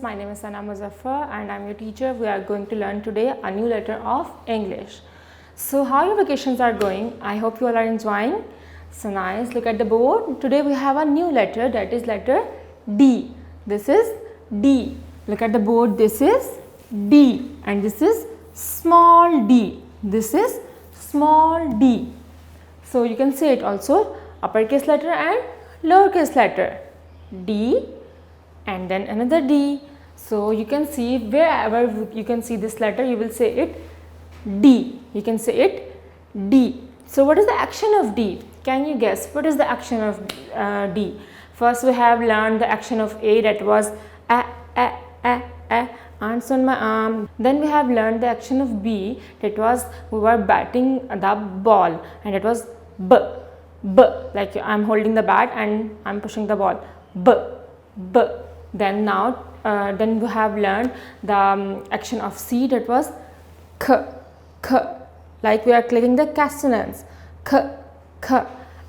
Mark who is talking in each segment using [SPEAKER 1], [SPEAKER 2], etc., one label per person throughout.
[SPEAKER 1] my name is Sana Muzaffar and I'm your teacher. We are going to learn today a new letter of English. So how your vacations are going? I hope you all are enjoying. So nice, look at the board. Today we have a new letter, that is letter D. This is D. Look at the board, this is D and this is small d. This is small d. So you can say it also uppercase letter and lowercase letter. D and then another D. So you can see wherever you can see this letter, you will say it D. You can say it D. So what is the action of D? Can you guess what is the action of D? First we have learned the action of A, that was ants on my arm. Then we have learned the action of B, that was we were batting the ball, and it was B, like I'm holding the bat and I'm pushing the ball, B. Then now then we have learned the action of C, that was K, like we are clicking the consonants, K.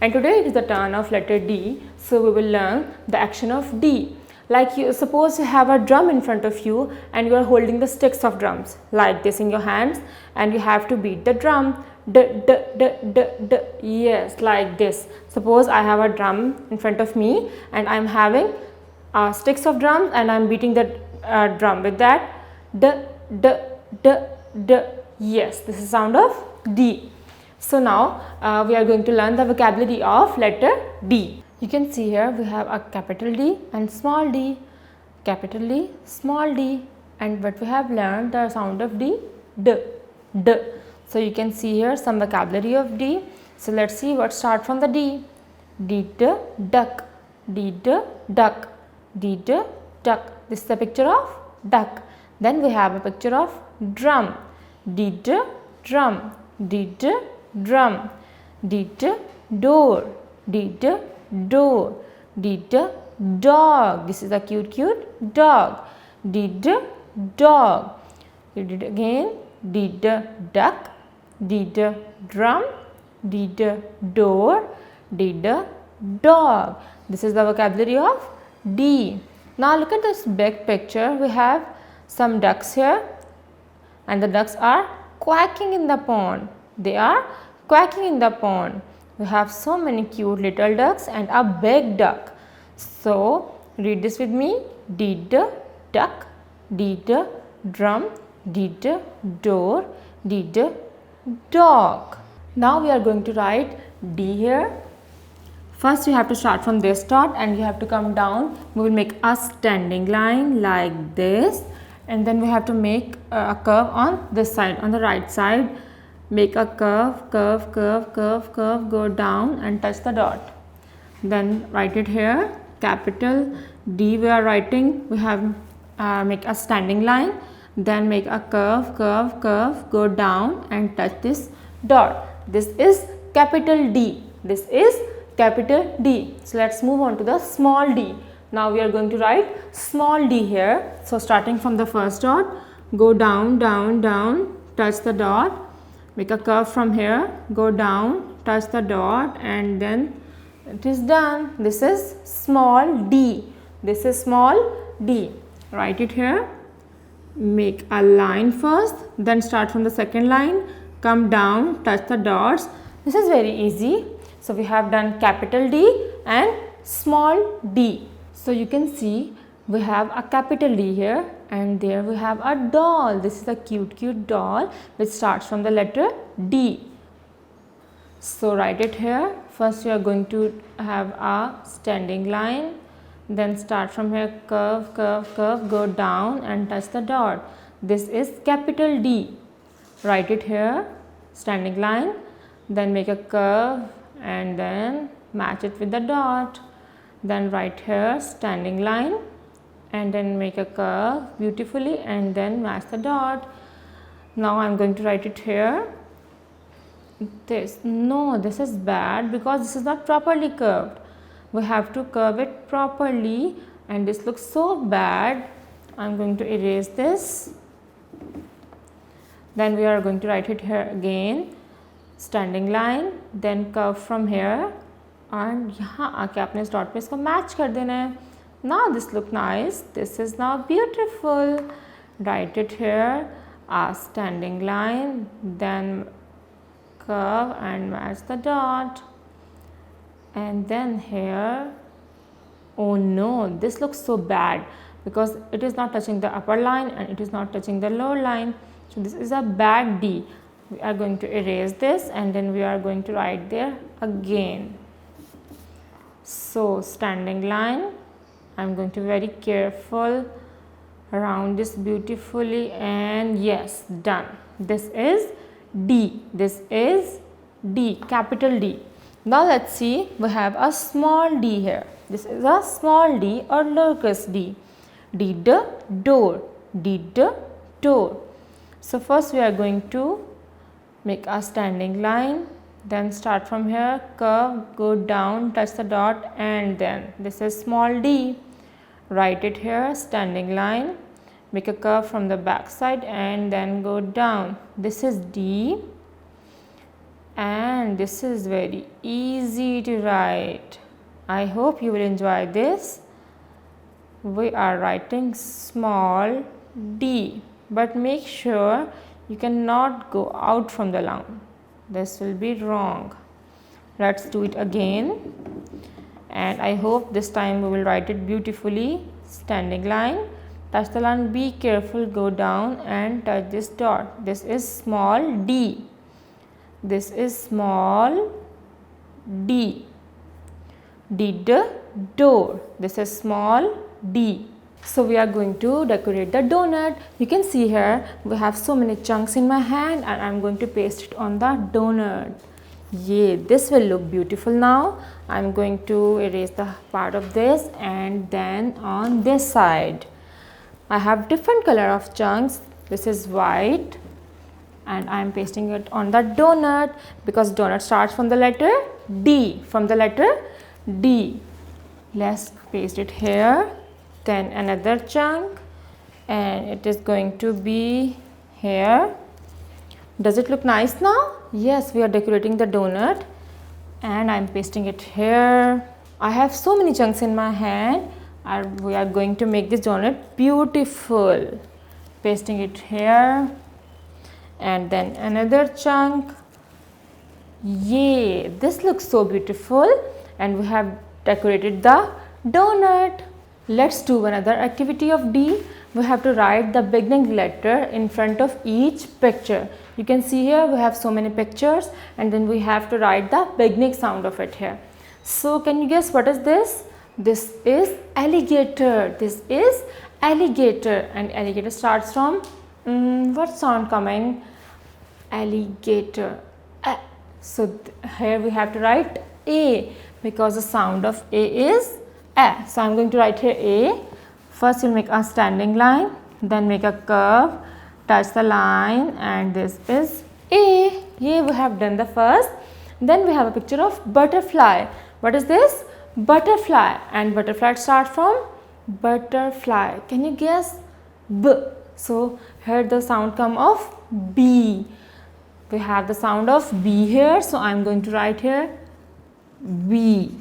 [SPEAKER 1] And today it is the turn of letter D, so we will learn the action of D. Like you suppose you have a drum in front of you and you are holding the sticks of drums like this in your hands and you have to beat the drum, yes, like this. Suppose I have a drum in front of me and I am having sticks of drums and I am beating the drum with that, yes, this is sound of D. So now we are going to learn the vocabulary of letter D. You can see here we have a capital D and small d, capital D, small d, and what we have learned the sound of D, d. So you can see here some vocabulary of D. So let's see what start from the D. Duck, duck, duck. This is the picture of duck. Then we have a picture of drum, drum, drum, door, door, dog. This is a cute dog, dog. You did again, duck, drum, door, dog. This is the vocabulary of D. Now look at this big picture. We have some ducks here and the ducks are quacking in the pond. They are quacking in the pond. We have so many cute little ducks and a big duck. So read this with me, duck, drum, door, dog. Now we are going to write D here. First you have to start from this dot and you have to come down. We will make a standing line like this and then we have to make a curve on this side, on the right side. Make a curve, go down and touch the dot. Then write it here, capital D we are writing. We have make a standing line, then make a curve, go down and touch this dot. This is capital D. This is capital D. So let's move on to the small d. Now we are going to write small d here. So starting from the first dot, go down, touch the dot. Make a curve from here, go down, touch the dot and then it is done. This is small d. This is small d. Write it here. Make a line first, then start from the second line, come down, touch the dots. This is very easy. So we have done capital D and small d. So you can see we have a capital D here and there we have a doll. This is a cute doll which starts from the letter D. So write it here. First we are going to have a standing line, then start from here, curve, go down and touch the dot. This is capital D. Write it here, standing line, then make a curve and then match it with the dot. Then write here, standing line, and then make a curve beautifully and then match the dot. Now I am going to write it here. This is bad because this is not properly curved. We have to curve it properly and this looks so bad. I am going to erase this. Then we are going to write it here again, standing line, then curve from here and यहाँ आके आपने इस dot पे इसको match कर देना है. Now this look nice. This is now beautiful. Write it here. A standing line, then curve and match the dot. And then here, oh no, this looks so bad because it is not touching the upper line and it is not touching the lower line. So this is a bad D. We are going to erase this and then we are going to write there again. So standing line, I am going to be very careful, round this beautifully, and yes, done. This is D. This is D, capital D. Now let's see, we have a small d here. This is a small d or lowercase d. D the door, D the door. So first we are going to make a standing line, then start from here, curve, go down, touch the dot, and then this is small d. Write it here, standing line, make a curve from the back side and then go down. This is D, and this is very easy to write. I hope you will enjoy this. We are writing small d, but make sure you cannot go out from the line. This will be wrong. Let's do it again, and I hope this time we will write it beautifully. Standing line, touch the line, be careful, go down and touch this dot. This is small d. This is small d. D the door. This is small d. So we are going to decorate the donut. You can see here we have so many chunks in my hand and I am going to paste it on the donut. Yeah, this will look beautiful now. I am going to erase the part of this and then on this side. I have different color of chunks. This is white and I am pasting it on the donut because donut starts from the letter D. From the letter D. Let's paste it here. Then another chunk and it is going to be here. Does it look nice now? Yes, we are decorating the donut and I am pasting it here. I have so many chunks in my hand and we are going to make this donut beautiful. Pasting it here and then another chunk. Yay, this looks so beautiful and we have decorated the donut. Let's do another activity of D. We have to write the beginning letter in front of each picture. You can see here we have so many pictures and then we have to write the beginning sound of it here. So can you guess what is this? This is alligator. This is alligator and alligator starts from what sound coming? Alligator. So here we have to write A because the sound of A is A. So I am going to write here A. First you will make a standing line, then make a curve, touch the line and this is A. Yeah, we have done the first. Then we have a picture of butterfly. What is this? Butterfly, and butterfly starts from butterfly. Can you guess? B. So here the sound come of B. We have the sound of B here. So I am going to write here B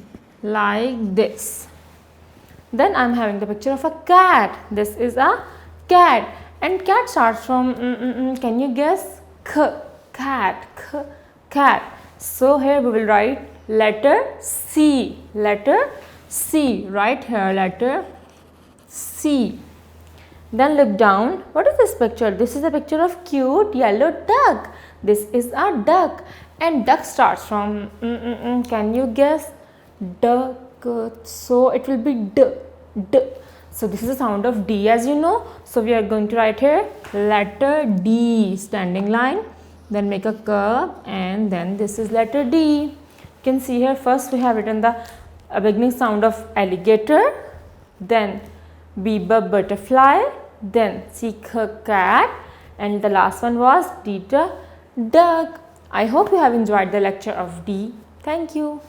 [SPEAKER 1] like this. Then I am having the picture of a cat. This is a cat and cat starts from can you guess? K. Cat. K. Cat. So here we will write letter C. Letter C. Right here letter C. Then look down. What is this picture? This is a picture of cute yellow duck. This is a duck and duck starts from can you guess? Duck. So it will be D. D. So this is the sound of D as you know. So we are going to write here letter D, standing line, then make a curve and then this is letter D. You can see here first we have written the beginning sound of alligator, then B butterfly, then C cat and the last one was D duck. I hope you have enjoyed the lecture of D. Thank you.